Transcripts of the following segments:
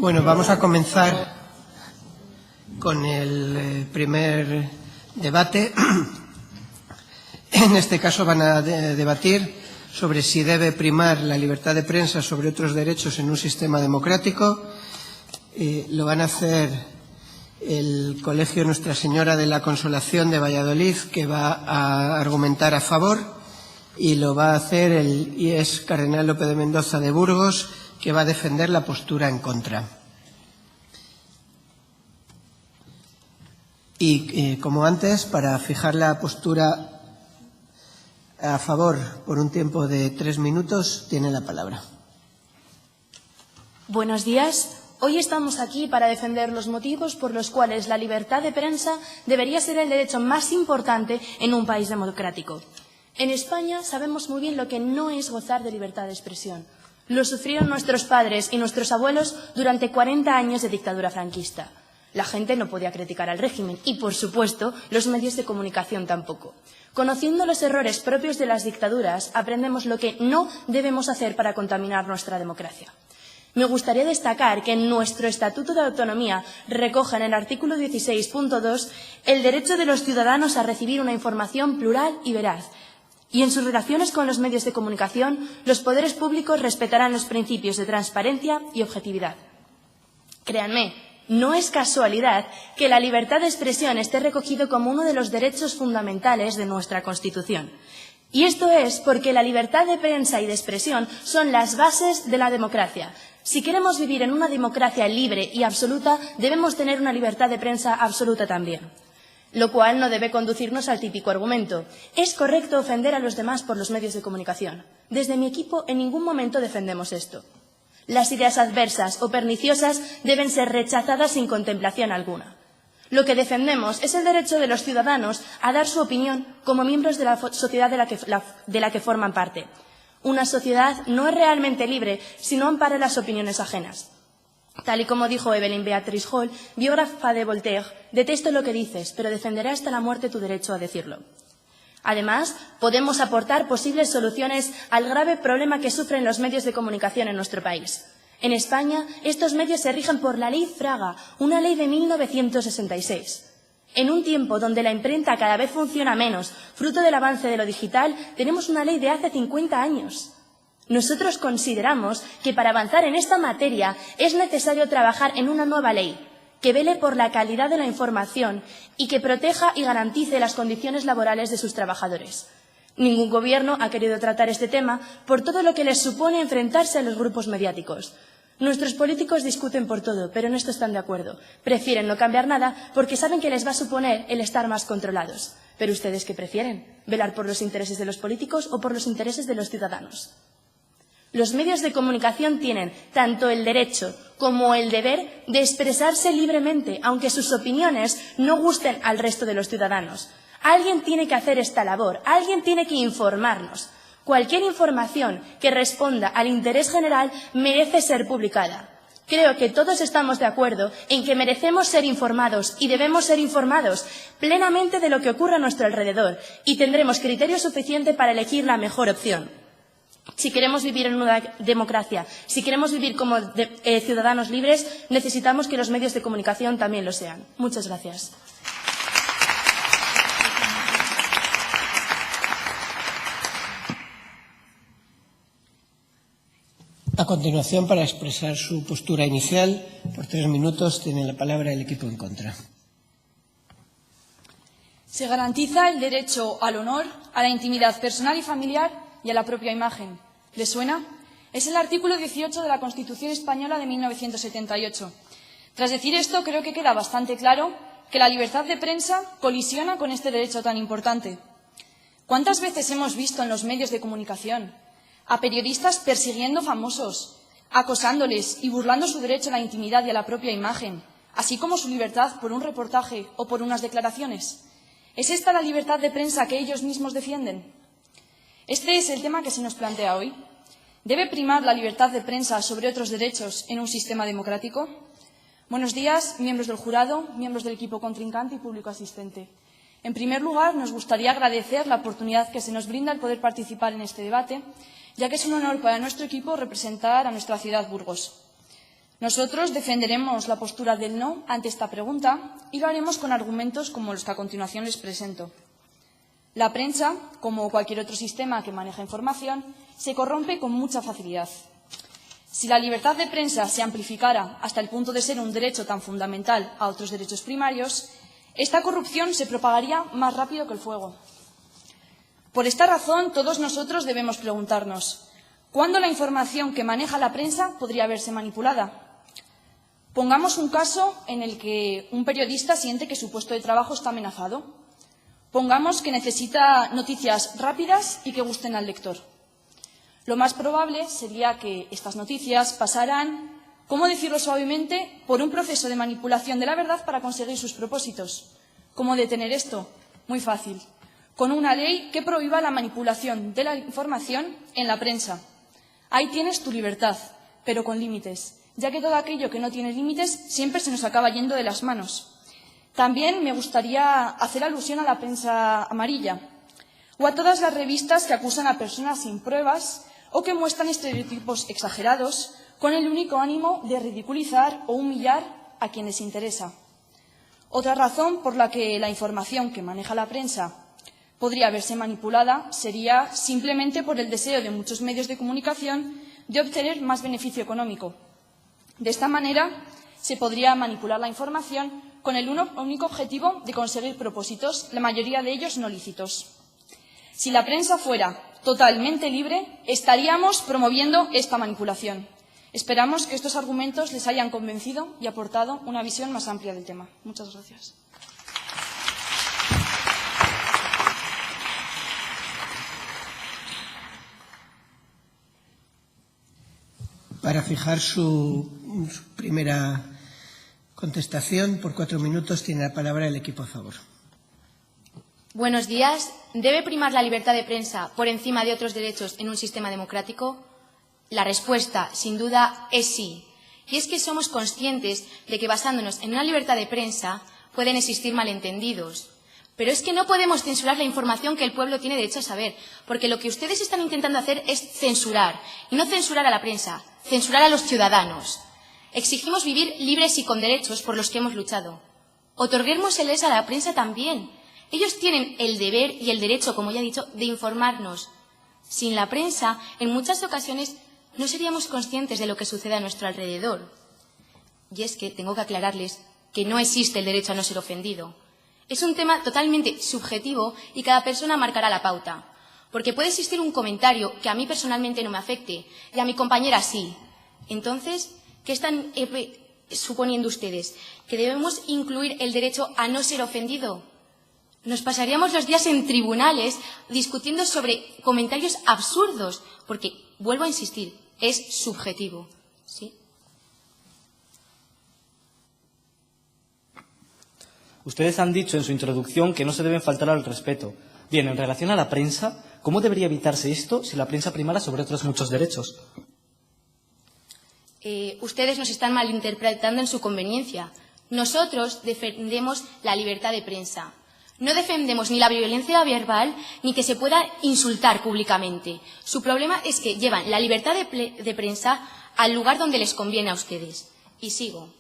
Bueno, vamos a comenzar con el primer debate. En este caso van a debatir sobre si debe primar la libertad de prensa sobre otros derechos en un sistema democrático. Lo van a hacer el Colegio Nuestra Señora de la Consolación de Valladolid, que va a argumentar a favor, y lo va a hacer el IES Cardenal Lope de Mendoza de Burgos, que va a defender la postura en contra. Y como antes, para fijar la postura a favor por un tiempo de 3 minutos, tiene la palabra. Buenos días. Hoy estamos aquí para defender los motivos por los cuales la libertad de prensa debería ser el derecho más importante en un país democrático. En España sabemos muy bien lo que no es gozar de libertad de expresión. Lo sufrieron nuestros padres y nuestros abuelos durante 40 años de dictadura franquista. La gente no podía criticar al régimen y, por supuesto, los medios de comunicación tampoco. Conociendo los errores propios de las dictaduras, aprendemos lo que no debemos hacer para contaminar nuestra democracia. Me gustaría destacar que en nuestro Estatuto de Autonomía recoge en el artículo 16.2 el derecho de los ciudadanos a recibir una información plural y veraz. Y en sus relaciones con los medios de comunicación, los poderes públicos respetarán los principios de transparencia y objetividad. Créanme, no es casualidad que la libertad de expresión esté recogido como uno de los derechos fundamentales de nuestra Constitución. Y esto es porque la libertad de prensa y de expresión son las bases de la democracia. Si queremos vivir en una democracia libre y absoluta, debemos tener una libertad de prensa absoluta también. Lo cual no debe conducirnos al típico argumento: ¿es correcto ofender a los demás por los medios de comunicación? Desde mi equipo en ningún momento defendemos esto. Las ideas adversas o perniciosas deben ser rechazadas sin contemplación alguna. Lo que defendemos es el derecho de los ciudadanos a dar su opinión como miembros de la sociedad de la que forman parte. Una sociedad no es realmente libre si no ampara las opiniones ajenas. Tal y como dijo Evelyn Beatrice Hall, biógrafa de Voltaire: detesto lo que dices, pero defenderé hasta la muerte tu derecho a decirlo. Además, podemos aportar posibles soluciones al grave problema que sufren los medios de comunicación en nuestro país. En España, estos medios se rigen por la Ley Fraga, una ley de 1966. En un tiempo donde la imprenta cada vez funciona menos, fruto del avance de lo digital, tenemos una ley de hace 50 años. Nosotros consideramos que para avanzar en esta materia es necesario trabajar en una nueva ley que vele por la calidad de la información y que proteja y garantice las condiciones laborales de sus trabajadores. Ningún gobierno ha querido tratar este tema por todo lo que les supone enfrentarse a los grupos mediáticos. Nuestros políticos discuten por todo, pero en esto están de acuerdo. Prefieren no cambiar nada porque saben que les va a suponer el estar más controlados. Pero ¿ustedes qué prefieren? ¿Velar por los intereses de los políticos o por los intereses de los ciudadanos? Los medios de comunicación tienen tanto el derecho como el deber de expresarse libremente, aunque sus opiniones no gusten al resto de los ciudadanos. Alguien tiene que hacer esta labor, alguien tiene que informarnos. Cualquier información que responda al interés general merece ser publicada. Creo que todos estamos de acuerdo en que merecemos ser informados y debemos ser informados plenamente de lo que ocurre a nuestro alrededor y tendremos criterio suficiente para elegir la mejor opción. Si queremos vivir en una democracia, si queremos vivir como ciudadanos libres, necesitamos que los medios de comunicación también lo sean. Muchas gracias. A continuación, para expresar su postura inicial, por 3 minutos, tiene la palabra el equipo en contra. Se garantiza el derecho al honor, a la intimidad personal y familiar y a la propia imagen. ¿Les suena? Es el artículo 18 de la Constitución española de 1978. Tras decir esto, creo que queda bastante claro que la libertad de prensa colisiona con este derecho tan importante. ¿Cuántas veces hemos visto en los medios de comunicación a periodistas persiguiendo famosos, acosándoles y burlando su derecho a la intimidad y a la propia imagen, así como su libertad por un reportaje o por unas declaraciones? ¿Es esta la libertad de prensa que ellos mismos defienden? Este es el tema que se nos plantea hoy. ¿Debe primar la libertad de prensa sobre otros derechos en un sistema democrático? Buenos días, miembros del jurado, miembros del equipo contrincante y público asistente. En primer lugar, nos gustaría agradecer la oportunidad que se nos brinda el poder participar en este debate, ya que es un honor para nuestro equipo representar a nuestra ciudad, Burgos. Nosotros defenderemos la postura del no ante esta pregunta y lo haremos con argumentos como los que a continuación les presento. La prensa, como cualquier otro sistema que maneja información, se corrompe con mucha facilidad. Si la libertad de prensa se amplificara hasta el punto de ser un derecho tan fundamental a otros derechos primarios, esta corrupción se propagaría más rápido que el fuego. Por esta razón, todos nosotros debemos preguntarnos, ¿cuándo la información que maneja la prensa podría verse manipulada? Pongamos un caso en el que un periodista siente que su puesto de trabajo está amenazado. Pongamos que necesita noticias rápidas y que gusten al lector. Lo más probable sería que estas noticias pasaran, ¿cómo decirlo suavemente?, por un proceso de manipulación de la verdad para conseguir sus propósitos. ¿Cómo detener esto? Muy fácil. Con una ley que prohíba la manipulación de la información en la prensa. Ahí tienes tu libertad, pero con límites, ya que todo aquello que no tiene límites siempre se nos acaba yendo de las manos. También me gustaría hacer alusión a la prensa amarilla o a todas las revistas que acusan a personas sin pruebas o que muestran estereotipos exagerados con el único ánimo de ridiculizar o humillar a quien les interesa. Otra razón por la que la información que maneja la prensa podría verse manipulada sería simplemente por el deseo de muchos medios de comunicación de obtener más beneficio económico. De esta manera, se podría manipular la información con el único objetivo de conseguir propósitos, la mayoría de ellos no lícitos. Si la prensa fuera totalmente libre, estaríamos promoviendo esta manipulación. Esperamos que estos argumentos les hayan convencido y aportado una visión más amplia del tema. Muchas gracias. Para fijar su primera contestación, por 4 minutos, tiene la palabra el equipo a favor. Buenos días. ¿Debe primar la libertad de prensa por encima de otros derechos en un sistema democrático? La respuesta, sin duda, es sí. Y es que somos conscientes de que basándonos en una libertad de prensa pueden existir malentendidos. Pero es que no podemos censurar la información que el pueblo tiene derecho a saber, porque lo que ustedes están intentando hacer es censurar, y no censurar a la prensa, censurar a los ciudadanos. Exigimos vivir libres y con derechos por los que hemos luchado. Otorguémoseles a la prensa también. Ellos tienen el deber y el derecho, como ya he dicho, de informarnos. Sin la prensa, en muchas ocasiones, no seríamos conscientes de lo que sucede a nuestro alrededor. Y es que tengo que aclararles que no existe el derecho a no ser ofendido. Es un tema totalmente subjetivo y cada persona marcará la pauta. Porque puede existir un comentario que a mí personalmente no me afecte y a mi compañera sí. Entonces, ¿qué están suponiendo ustedes? ¿Que debemos incluir el derecho a no ser ofendido? Nos pasaríamos los días en tribunales discutiendo sobre comentarios absurdos, porque, vuelvo a insistir, es subjetivo. ¿Sí? Ustedes han dicho en su introducción que no se deben faltar al respeto. Bien, en relación a la prensa, ¿cómo debería evitarse esto si la prensa primara sobre otros muchos derechos? Ustedes nos están malinterpretando en su conveniencia. Nosotros defendemos la libertad de prensa. No defendemos ni la violencia verbal ni que se pueda insultar públicamente. Su problema es que llevan la libertad de prensa al lugar donde les conviene a ustedes. Y sigo.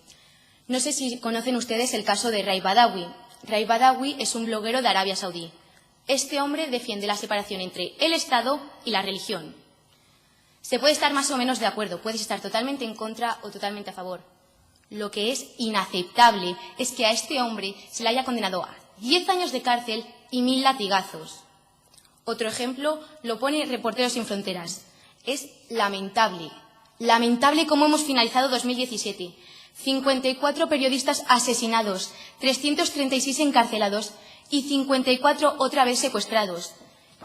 No sé si conocen ustedes el caso de Raif Badawi. Raif Badawi es un bloguero de Arabia Saudí. Este hombre defiende la separación entre el Estado y la religión. Se puede estar más o menos de acuerdo, puedes estar totalmente en contra o totalmente a favor. Lo que es inaceptable es que a este hombre se le haya condenado a 10 años de cárcel y 1000 latigazos. Otro ejemplo lo pone Reporteros Sin Fronteras. Es lamentable. Lamentable cómo hemos finalizado 2017. 54 periodistas asesinados, 336 encarcelados y 54 otra vez secuestrados.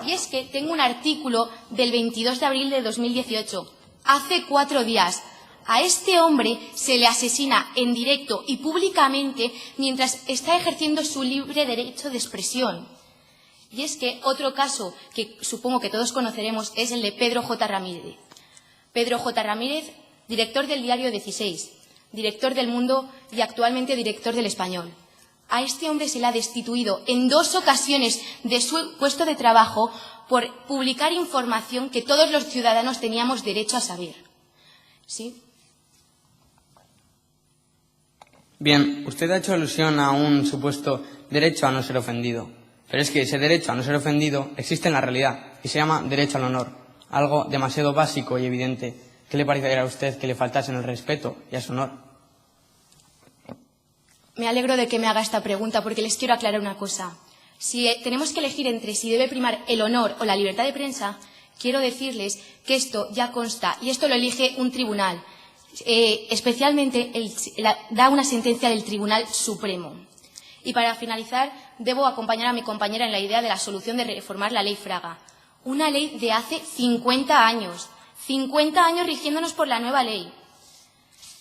Y es que tengo un artículo del 22 de abril de 2018, hace 4 días. A este hombre se le asesina en directo y públicamente mientras está ejerciendo su libre derecho de expresión. Y es que otro caso que supongo que todos conoceremos es el de Pedro J. Ramírez. Pedro J. Ramírez, director del diario 16, director del Mundo y actualmente director del Español. A este hombre se le ha destituido en 2 ocasiones de su puesto de trabajo por publicar información que todos los ciudadanos teníamos derecho a saber. ¿Sí? Bien, usted ha hecho alusión a un supuesto derecho a no ser ofendido. Pero es que ese derecho a no ser ofendido existe en la realidad y se llama derecho al honor. Algo demasiado básico y evidente. ¿Qué le parecería a usted que le faltasen el respeto y a su honor? Me alegro de que me haga esta pregunta porque les quiero aclarar una cosa. Si tenemos que elegir entre si debe primar el honor o la libertad de prensa, quiero decirles que esto ya consta y esto lo elige un tribunal. Especialmente da una sentencia del Tribunal Supremo. Y para finalizar, debo acompañar a mi compañera en la idea de la solución de reformar la Ley Fraga. Una ley de hace 50 años. 50 años rigiéndonos por la nueva ley.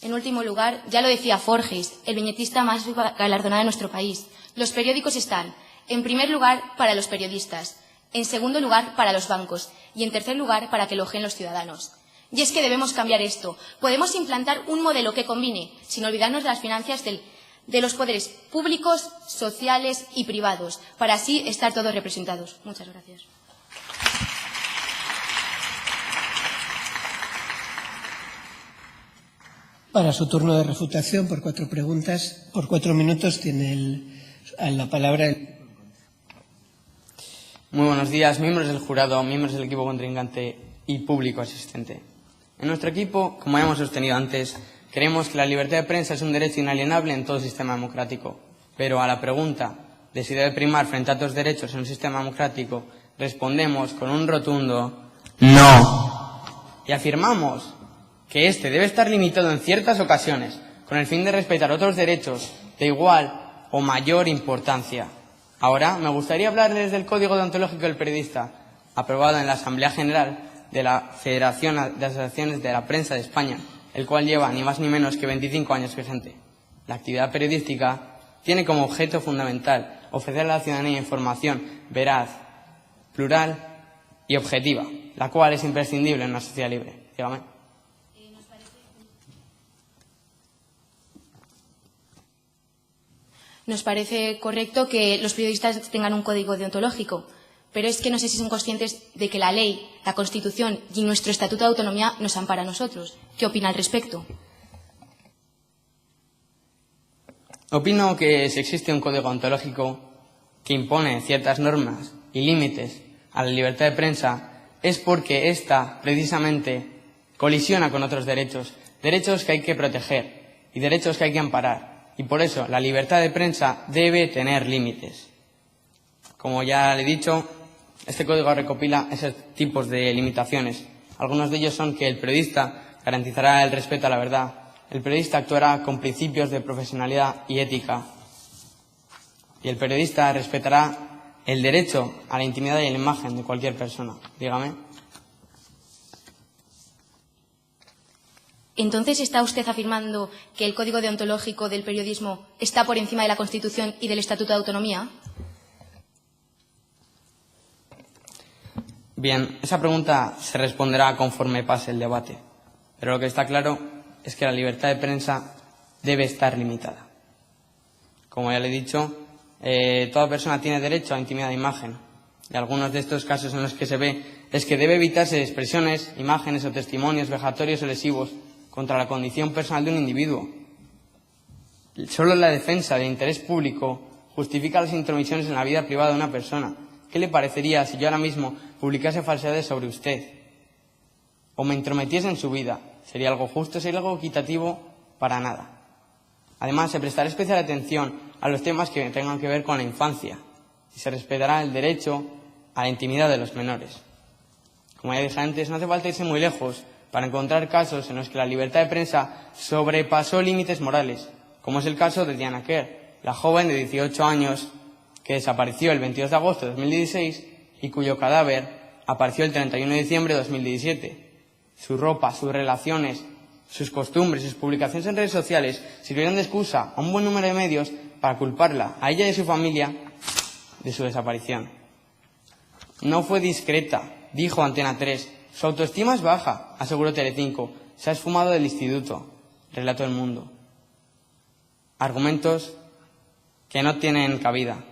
En último lugar, ya lo decía Forges, el viñetista más galardonado de nuestro país. Los periódicos están, en primer lugar, para los periodistas, en segundo lugar, para los bancos y en tercer lugar, para que elogien los ciudadanos. Y es que debemos cambiar esto. Podemos implantar un modelo que combine, sin olvidarnos de las finanzas de los poderes públicos, sociales y privados, para así estar todos representados. Muchas gracias. Para su turno de refutación, por 4 preguntas, por 4 minutos, tiene la palabra. Muy buenos días, miembros del jurado, miembros del equipo contrincante y público asistente. En nuestro equipo, como ya hemos sostenido antes, creemos que la libertad de prensa es un derecho inalienable en todo sistema democrático. Pero a la pregunta de si debe primar frente a otros derechos en un sistema democrático, respondemos con un rotundo no. Y afirmamos que este debe estar limitado en ciertas ocasiones, con el fin de respetar otros derechos de igual o mayor importancia. Ahora me gustaría hablarles del Código Deontológico del Periodista, aprobado en la Asamblea General de la Federación de Asociaciones de la Prensa de España, el cual lleva ni más ni menos que 25 años vigente. La actividad periodística tiene como objeto fundamental ofrecer a la ciudadanía información veraz, plural y objetiva, la cual es imprescindible en una sociedad libre. Dígame. Nos parece correcto que los periodistas tengan un código deontológico, pero es que no sé si son conscientes de que la ley, la Constitución y nuestro Estatuto de Autonomía nos ampara a nosotros. ¿Qué opina al respecto? Opino que si existe un código ontológico que impone ciertas normas y límites a la libertad de prensa, es porque ésta precisamente colisiona con otros derechos, derechos que hay que proteger y derechos que hay que amparar. Y por eso la libertad de prensa debe tener límites. Como ya le he dicho, este código recopila esos tipos de limitaciones. Algunos de ellos son que el periodista garantizará el respeto a la verdad, el periodista actuará con principios de profesionalidad y ética, y el periodista respetará el derecho a la intimidad y a la imagen de cualquier persona. Dígame. Entonces, ¿está usted afirmando que el Código Deontológico del Periodismo está por encima de la Constitución y del Estatuto de Autonomía? Bien, esa pregunta se responderá conforme pase el debate. Pero lo que está claro es que la libertad de prensa debe estar limitada. Como ya le he dicho, toda persona tiene derecho a intimidad de imagen. Y algunos de estos casos en los que se ve es que debe evitarse expresiones, imágenes o testimonios vejatorios o lesivos contra la condición personal de un individuo. Solo la defensa del interés público justifica las intromisiones en la vida privada de una persona. ¿Qué le parecería si yo ahora mismo publicase falsedades sobre usted o me entrometiese en su vida? ¿Sería algo justo? ¿Sería algo equitativo? Para nada. Además, se prestará especial atención a los temas que tengan que ver con la infancia y se respetará el derecho a la intimidad de los menores. Como ya dije antes, no hace falta irse muy lejos para encontrar casos en los que la libertad de prensa sobrepasó límites morales, como es el caso de Diana Kerr, la joven de 18 años que desapareció el 22 de agosto de 2016 y cuyo cadáver apareció el 31 de diciembre de 2017. Su ropa, sus relaciones, sus costumbres, sus publicaciones en redes sociales sirvieron de excusa a un buen número de medios para culparla, a ella y a su familia, de su desaparición. No fue discreta, dijo Antena 3. Su autoestima es baja, aseguró Telecinco. Se ha esfumado del instituto, relató El Mundo. Argumentos que no tienen cabida.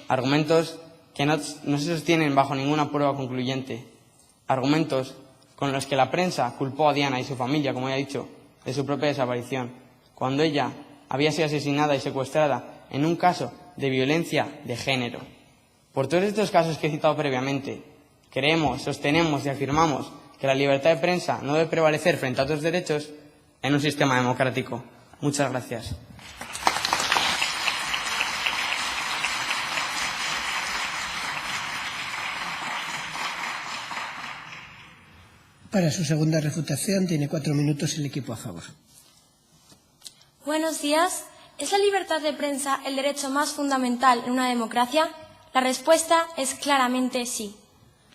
Argumentos que no se sostienen bajo ninguna prueba concluyente. Argumentos con los que la prensa culpó a Diana y su familia, como ya he dicho, de su propia desaparición, cuando ella había sido asesinada y secuestrada en un caso de violencia de género. Por todos estos casos que he citado previamente, creemos, sostenemos y afirmamos que la libertad de prensa no debe prevalecer frente a otros derechos en un sistema democrático. Muchas gracias. Para su segunda refutación tiene 4 minutos el equipo a favor. Buenos días. ¿Es la libertad de prensa el derecho más fundamental en una democracia? La respuesta es claramente sí.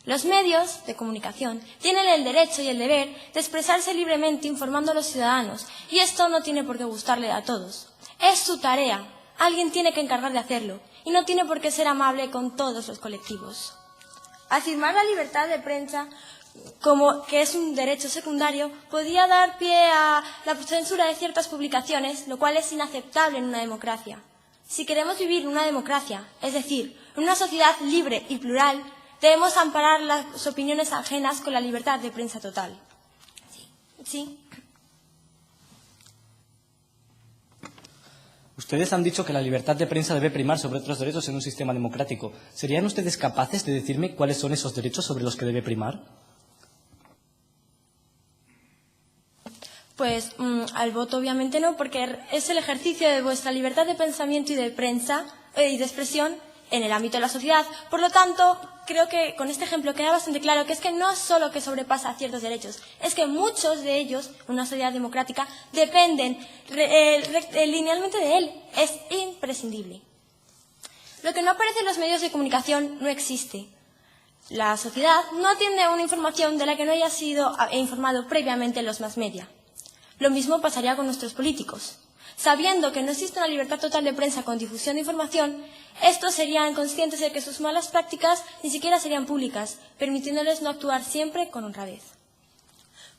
Los medios de comunicación tienen el derecho y el deber de expresarse libremente informando a los ciudadanos, y esto no tiene por qué gustarle a todos. Es su tarea. Alguien tiene que encargar de hacerlo, y no tiene por qué ser amable con todos los colectivos. Afirmar la libertad de prensa como que es un derecho secundario, podría dar pie a la censura de ciertas publicaciones, lo cual es inaceptable en una democracia. Si queremos vivir en una democracia, es decir, en una sociedad libre y plural, debemos amparar las opiniones ajenas con la libertad de prensa total. Sí. Ustedes han dicho que la libertad de prensa debe primar sobre otros derechos en un sistema democrático. ¿Serían ustedes capaces de decirme cuáles son esos derechos sobre los que debe primar? Pues al voto obviamente no, porque es el ejercicio de vuestra libertad de pensamiento y de prensa y de expresión en el ámbito de la sociedad. Por lo tanto, creo que con este ejemplo queda bastante claro que es que no es solo que sobrepasa ciertos derechos, es que muchos de ellos, en una sociedad democrática, dependen linealmente de él. Es imprescindible. Lo que no aparece en los medios de comunicación no existe. La sociedad no atiende a una información de la que no haya sido informado previamente en los mass media. Lo mismo pasaría con nuestros políticos. Sabiendo que no existe una libertad total de prensa con difusión de información, estos serían conscientes de que sus malas prácticas ni siquiera serían públicas, permitiéndoles no actuar siempre con honradez.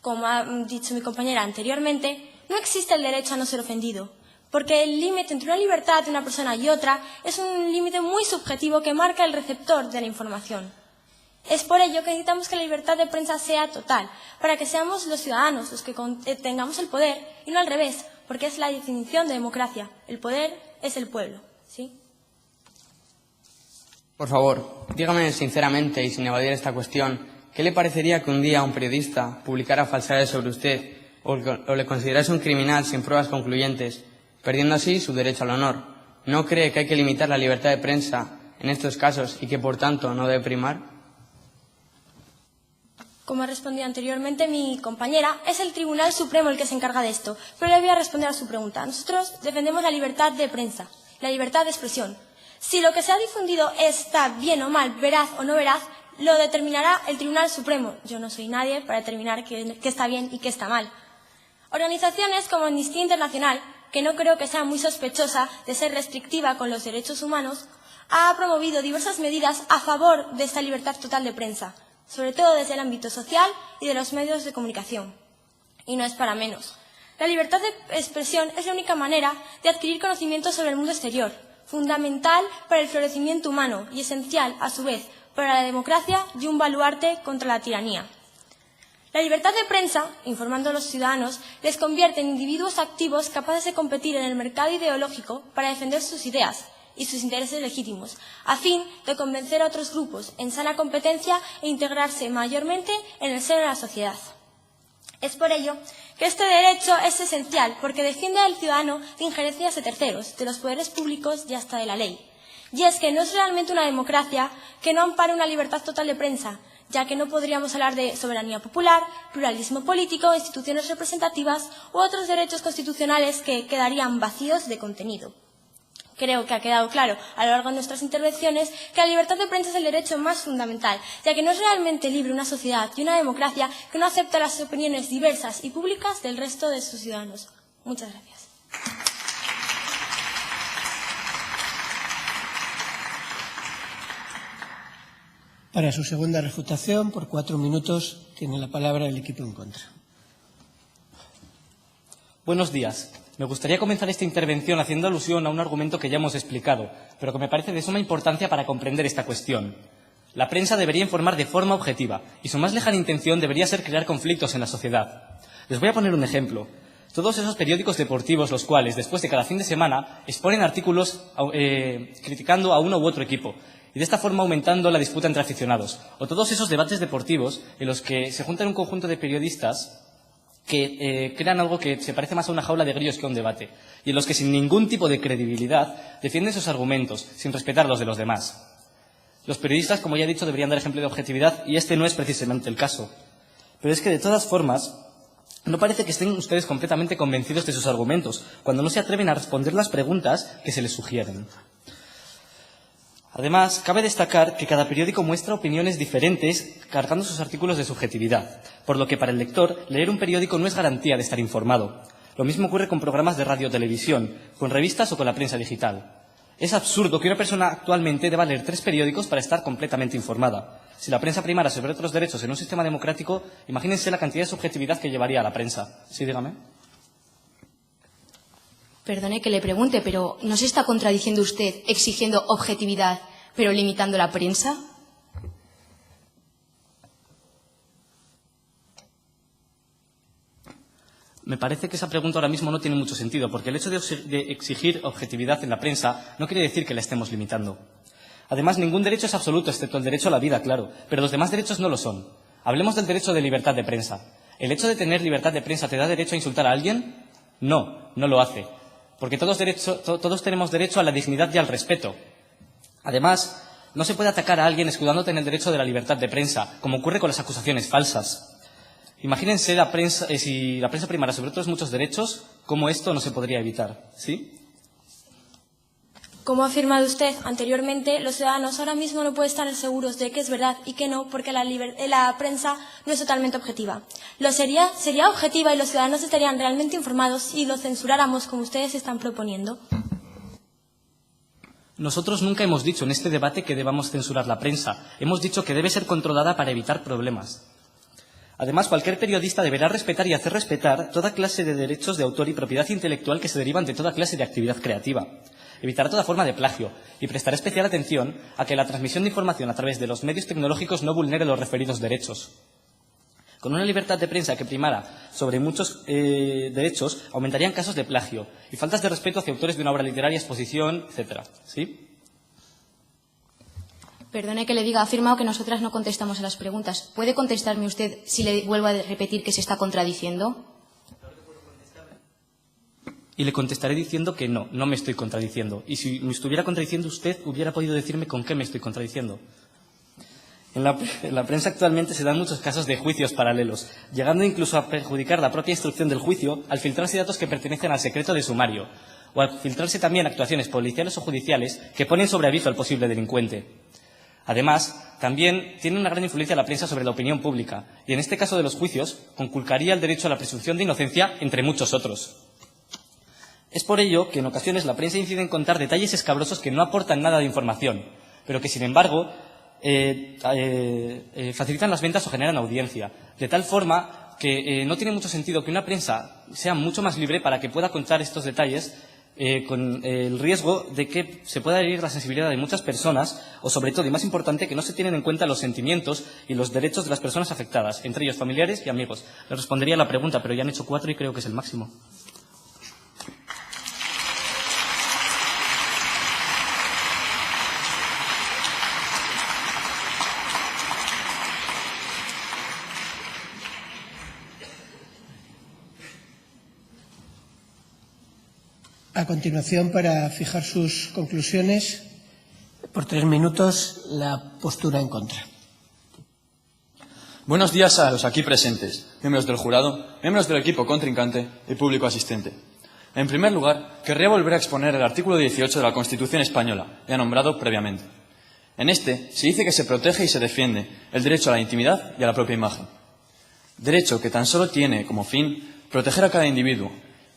Como ha dicho mi compañera anteriormente, no existe el derecho a no ser ofendido, porque el límite entre una libertad de una persona y otra es un límite muy subjetivo que marca el receptor de la información. Es por ello que necesitamos que la libertad de prensa sea total, para que seamos los ciudadanos los que tengamos el poder, y no al revés, porque es la definición de democracia. El poder es el pueblo, ¿sí? Por favor, dígame sinceramente y sin evadir esta cuestión, ¿qué le parecería que un día un periodista publicara falsedades sobre usted o le considerase un criminal sin pruebas concluyentes, perdiendo así su derecho al honor? ¿No cree que hay que limitar la libertad de prensa en estos casos y que, por tanto, no debe primar? Como ha respondido anteriormente mi compañera, es el Tribunal Supremo el que se encarga de esto, pero le voy a responder a su pregunta. Nosotros defendemos la libertad de prensa, la libertad de expresión. Si lo que se ha difundido está bien o mal, veraz o no veraz, lo determinará el Tribunal Supremo. Yo no soy nadie para determinar qué está bien y qué está mal. Organizaciones como Amnistía Internacional, que no creo que sea muy sospechosa de ser restrictiva con los derechos humanos, ha promovido diversas medidas a favor de esta libertad total de prensa, sobre todo desde el ámbito social y de los medios de comunicación. Y no es para menos. La libertad de expresión es la única manera de adquirir conocimientos sobre el mundo exterior, fundamental para el florecimiento humano y esencial, a su vez, para la democracia y un baluarte contra la tiranía. La libertad de prensa, informando a los ciudadanos, les convierte en individuos activos capaces de competir en el mercado ideológico para defender sus ideas y sus intereses legítimos, a fin de convencer a otros grupos en sana competencia e integrarse mayormente en el seno de la sociedad. Es por ello que este derecho es esencial, porque defiende al ciudadano de injerencias de terceros, de los poderes públicos y hasta de la ley. Y es que no es realmente una democracia que no ampare una libertad total de prensa, ya que no podríamos hablar de soberanía popular, pluralismo político, instituciones representativas u otros derechos constitucionales que quedarían vacíos de contenido. Creo que ha quedado claro a lo largo de nuestras intervenciones que la libertad de prensa es el derecho más fundamental, ya que no es realmente libre una sociedad y una democracia que no acepta las opiniones diversas y públicas del resto de sus ciudadanos. Muchas gracias. Para su segunda refutación, por 4 minutos, tiene la palabra el equipo en contra. Buenos días. Me gustaría comenzar esta intervención haciendo alusión a un argumento que ya hemos explicado, pero que me parece de suma importancia para comprender esta cuestión. La prensa debería informar de forma objetiva, y su más lejana intención debería ser crear conflictos en la sociedad. Les voy a poner un ejemplo. Todos esos periódicos deportivos los cuales, después de cada fin de semana, exponen artículos criticando a uno u otro equipo y de esta forma aumentando la disputa entre aficionados. O todos esos debates deportivos en los que se juntan un conjunto de periodistas que crean algo que se parece más a una jaula de grillos que a un debate y en los que sin ningún tipo de credibilidad defienden sus argumentos sin respetar los de los demás. Los periodistas, como ya he dicho, deberían dar ejemplo de objetividad y este no es precisamente el caso. Pero es que, de todas formas, no parece que estén ustedes completamente convencidos de sus argumentos, cuando no se atreven a responder las preguntas que se les sugieren. Además, cabe destacar que cada periódico muestra opiniones diferentes, cargando sus artículos de subjetividad, por lo que para el lector, leer un periódico no es garantía de estar informado. Lo mismo ocurre con programas de radio o televisión, con revistas o con la prensa digital. Es absurdo que una persona actualmente deba leer 3 periódicos para estar completamente informada. Si la prensa primara sobre otros derechos en un sistema democrático, imagínense la cantidad de subjetividad que llevaría a la prensa. Sí, dígame. Perdone que le pregunte, pero ¿no se está contradiciendo usted exigiendo objetividad, pero limitando la prensa? Me parece que esa pregunta ahora mismo no tiene mucho sentido, porque el hecho de exigir objetividad en la prensa no quiere decir que la estemos limitando. Además, ningún derecho es absoluto, excepto el derecho a la vida, claro, pero los demás derechos no lo son. Hablemos del derecho de libertad de prensa. ¿El hecho de tener libertad de prensa te da derecho a insultar a alguien? No, no lo hace, porque todos tenemos derecho a la dignidad y al respeto. Además, no se puede atacar a alguien escudándote en el derecho de la libertad de prensa, como ocurre con las acusaciones falsas. Imagínense si la prensa primara sobre otros muchos derechos, cómo esto no se podría evitar, ¿sí? Como ha afirmado usted anteriormente, los ciudadanos ahora mismo no pueden estar seguros de que es verdad y que no, porque la prensa no es totalmente objetiva. Sería objetiva y los ciudadanos estarían realmente informados si lo censuráramos como ustedes están proponiendo. Nosotros nunca hemos dicho en este debate que debamos censurar la prensa. Hemos dicho que debe ser controlada para evitar problemas. Además, cualquier periodista deberá respetar y hacer respetar toda clase de derechos de autor y propiedad intelectual que se derivan de toda clase de actividad creativa. Evitará toda forma de plagio y prestará especial atención a que la transmisión de información a través de los medios tecnológicos no vulnere los referidos derechos. Con una libertad de prensa que primara sobre muchos derechos, aumentarían casos de plagio y faltas de respeto hacia autores de una obra literaria, exposición, etc. ¿Sí? Perdone que le diga, ha afirmado que nosotras no contestamos a las preguntas. ¿Puede contestarme usted si le vuelvo a repetir que se está contradiciendo? Y le contestaré diciendo que no me estoy contradiciendo. Y si me estuviera contradiciendo usted, hubiera podido decirme con qué me estoy contradiciendo. En la prensa actualmente se dan muchos casos de juicios paralelos, llegando incluso a perjudicar la propia instrucción del juicio al filtrarse datos que pertenecen al secreto de sumario, o al filtrarse también actuaciones policiales o judiciales que ponen sobre aviso al posible delincuente. Además, también tiene una gran influencia la prensa sobre la opinión pública, y en este caso de los juicios, conculcaría el derecho a la presunción de inocencia, entre muchos otros. Es por ello que en ocasiones la prensa incide en contar detalles escabrosos que no aportan nada de información, pero que sin embargo facilitan las ventas o generan audiencia, de tal forma que no tiene mucho sentido que una prensa sea mucho más libre para que pueda contar estos detalles con el riesgo de que se pueda herir la sensibilidad de muchas personas o, sobre todo, y más importante, que no se tienen en cuenta los sentimientos y los derechos de las personas afectadas, entre ellos familiares y amigos. Le respondería a la pregunta, pero ya han hecho 4 y creo que es el máximo. A continuación, para fijar sus conclusiones, por 3 minutos, la postura en contra. Buenos días a los aquí presentes, miembros del jurado, miembros del equipo contrincante y público asistente. En primer lugar, querría volver a exponer el artículo 18 de la Constitución española, ya nombrado previamente. En este se dice que se protege y se defiende el derecho a la intimidad y a la propia imagen. Derecho que tan solo tiene como fin proteger a cada individuo,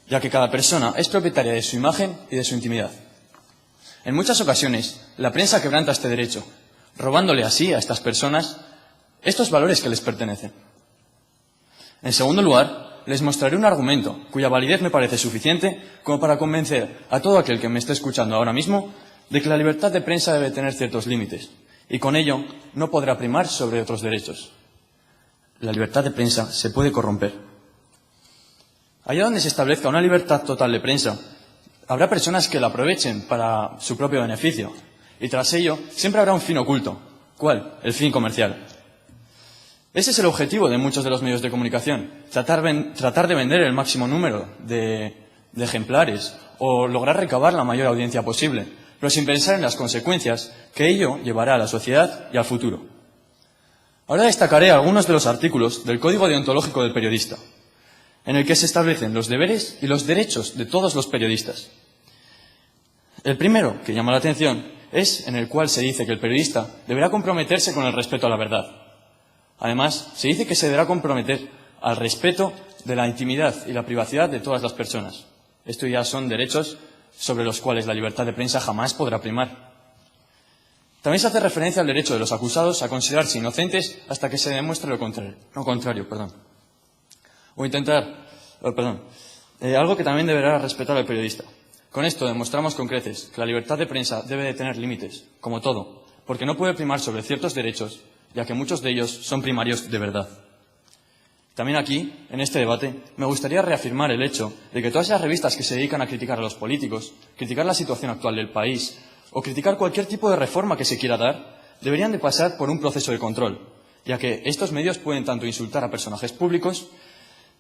ya que cada persona es propietaria de su imagen y de su intimidad. En muchas ocasiones, la prensa quebranta este derecho, robándole así a estas personas estos valores que les pertenecen. En segundo lugar, les mostraré un argumento cuya validez me parece suficiente como para convencer a todo aquel que me esté escuchando ahora mismo de que la libertad de prensa debe tener ciertos límites y con ello no podrá primar sobre otros derechos. La libertad de prensa se puede corromper. Allá donde se establezca una libertad total de prensa, habrá personas que la aprovechen para su propio beneficio. Y tras ello, siempre habrá un fin oculto. ¿Cuál? El fin comercial. Ese es el objetivo de muchos de los medios de comunicación. Tratar de vender el máximo número de ejemplares o lograr recabar la mayor audiencia posible, pero sin pensar en las consecuencias que ello llevará a la sociedad y al futuro. Ahora destacaré algunos de los artículos del Código Deontológico del Periodista, en el que se establecen los deberes y los derechos de todos los periodistas. El primero, que llama la atención, es en el cual se dice que el periodista deberá comprometerse con el respeto a la verdad. Además, se dice que se deberá comprometer al respeto de la intimidad y la privacidad de todas las personas. Estos ya son derechos sobre los cuales la libertad de prensa jamás podrá primar. También se hace referencia al derecho de los acusados a considerarse inocentes hasta que se demuestre lo contrario. Algo que también deberá respetar el periodista. Con esto demostramos con creces que la libertad de prensa debe de tener límites, como todo, porque no puede primar sobre ciertos derechos, ya que muchos de ellos son primarios de verdad. También aquí, en este debate, me gustaría reafirmar el hecho de que todas esas revistas que se dedican a criticar a los políticos, criticar la situación actual del país o criticar cualquier tipo de reforma que se quiera dar, deberían de pasar por un proceso de control, ya que estos medios pueden tanto insultar a personajes públicos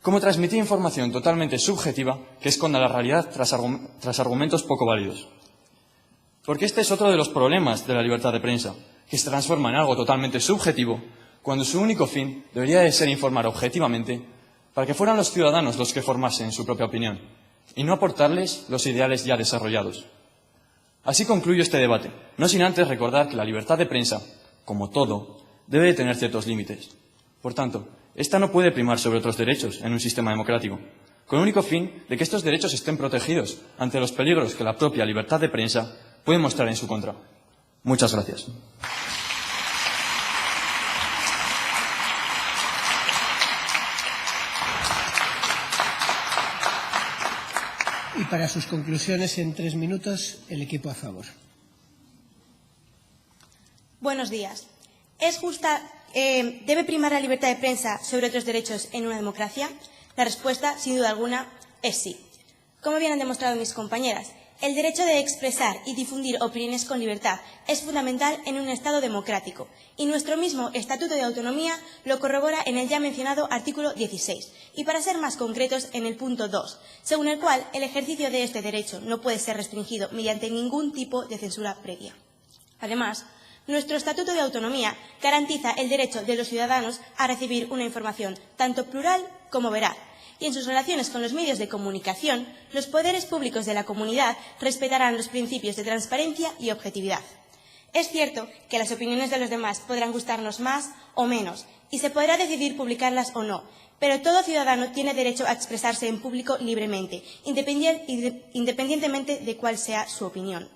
como transmitir información totalmente subjetiva que esconda la realidad tras argumentos poco válidos. Porque este es otro de los problemas de la libertad de prensa, que se transforma en algo totalmente subjetivo, cuando su único fin debería de ser informar objetivamente para que fueran los ciudadanos los que formasen su propia opinión, y no aportarles los ideales ya desarrollados. Así concluyo este debate, no sin antes recordar que la libertad de prensa, como todo, debe de tener ciertos límites. Por tanto, esta no puede primar sobre otros derechos en un sistema democrático, con el único fin de que estos derechos estén protegidos ante los peligros que la propia libertad de prensa puede mostrar en su contra. Muchas gracias. Y para sus conclusiones en 3 minutos, el equipo a favor. Buenos días. ¿Es justa, debe primar la libertad de prensa sobre otros derechos en una democracia? La respuesta, sin duda alguna, es sí. Como bien han demostrado mis compañeras, el derecho de expresar y difundir opiniones con libertad es fundamental en un Estado democrático, y nuestro mismo Estatuto de Autonomía lo corrobora en el ya mencionado artículo 16, y para ser más concretos, en el punto 2, según el cual el ejercicio de este derecho no puede ser restringido mediante ningún tipo de censura previa. Además, nuestro Estatuto de Autonomía garantiza el derecho de los ciudadanos a recibir una información tanto plural como veraz, y en sus relaciones con los medios de comunicación, los poderes públicos de la comunidad respetarán los principios de transparencia y objetividad. Es cierto que las opiniones de los demás podrán gustarnos más o menos, y se podrá decidir publicarlas o no, pero todo ciudadano tiene derecho a expresarse en público libremente, independientemente de cuál sea su opinión.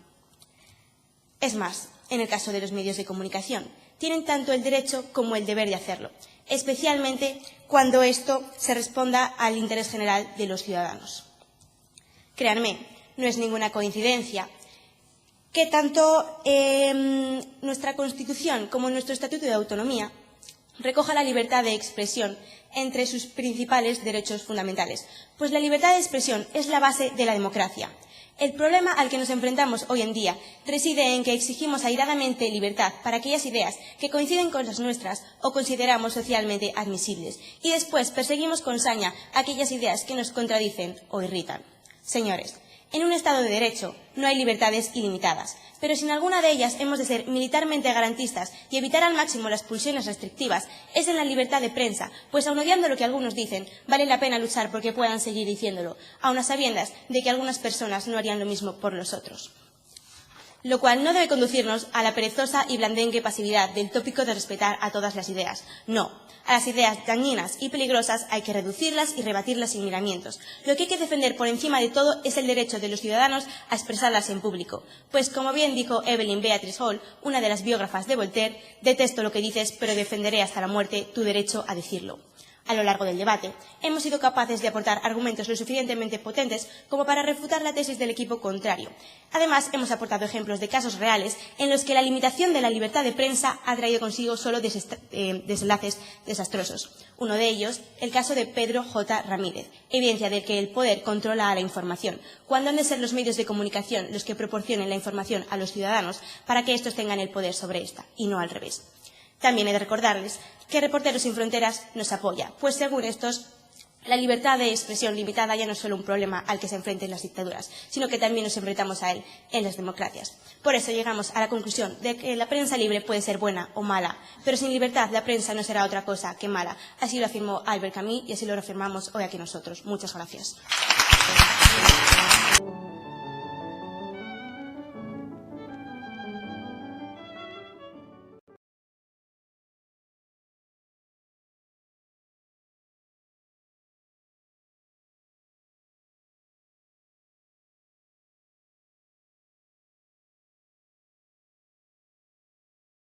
Es más, en el caso de los medios de comunicación, tienen tanto el derecho como el deber de hacerlo, especialmente cuando esto se responda al interés general de los ciudadanos. Créanme, no es ninguna coincidencia que tanto nuestra Constitución como nuestro Estatuto de Autonomía recoja la libertad de expresión entre sus principales derechos fundamentales, pues la libertad de expresión es la base de la democracia. El problema al que nos enfrentamos hoy en día reside en que exigimos airadamente libertad para aquellas ideas que coinciden con las nuestras o consideramos socialmente admisibles, y después perseguimos con saña aquellas ideas que nos contradicen o irritan. Señores, en un Estado de Derecho no hay libertades ilimitadas, pero sin alguna de ellas hemos de ser militarmente garantistas y evitar al máximo las pulsiones restrictivas es en la libertad de prensa, pues aun odiando lo que algunos dicen, vale la pena luchar porque puedan seguir diciéndolo, aun a sabiendas de que algunas personas no harían lo mismo por los otros. Lo cual no debe conducirnos a la perezosa y blandengue pasividad del tópico de respetar a todas las ideas. No, a las ideas dañinas y peligrosas hay que reducirlas y rebatirlas sin miramientos. Lo que hay que defender por encima de todo es el derecho de los ciudadanos a expresarlas en público. Pues, como bien dijo Evelyn Beatrice Hall, una de las biógrafas de Voltaire, detesto lo que dices, pero defenderé hasta la muerte tu derecho a decirlo. A lo largo del debate, hemos sido capaces de aportar argumentos lo suficientemente potentes como para refutar la tesis del equipo contrario. Además, hemos aportado ejemplos de casos reales en los que la limitación de la libertad de prensa ha traído consigo solo desenlaces desastrosos. Uno de ellos, el caso de Pedro J. Ramírez, evidencia de que el poder controla a la información, cuando han de ser los medios de comunicación los que proporcionen la información a los ciudadanos para que estos tengan el poder sobre esta, y no al revés. También he de recordarles que Reporteros Sin Fronteras nos apoya, pues según estos, la libertad de expresión limitada ya no es solo un problema al que se enfrentan las dictaduras, sino que también nos enfrentamos a él en las democracias. Por eso llegamos a la conclusión de que la prensa libre puede ser buena o mala, pero sin libertad la prensa no será otra cosa que mala. Así lo afirmó Albert Camus y así lo reafirmamos hoy aquí nosotros. Muchas gracias.